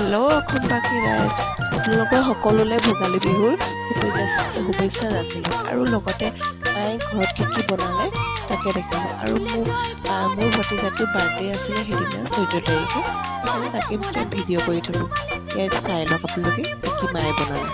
Hello' অসমবাসী ৰাইজ, আপোনালোকৰ সকলোলৈ ভোগালী বিহুৰ শুভেচ্ছা যাচিলোঁ আৰু লগতে মায়ে ঘৰত কি কি বনালে তাকে দেখালোঁ আৰু মোৰ ভতিজাটোৰ বাৰ্থডে আছিলে সেইদিনা 14 তাৰিখে, সেইকাৰণে তাকে ভিডিঅ' কৰি থলোঁ। ইয়াত চাই লওক আপোনালোকে কি কি মায়ে বনালে।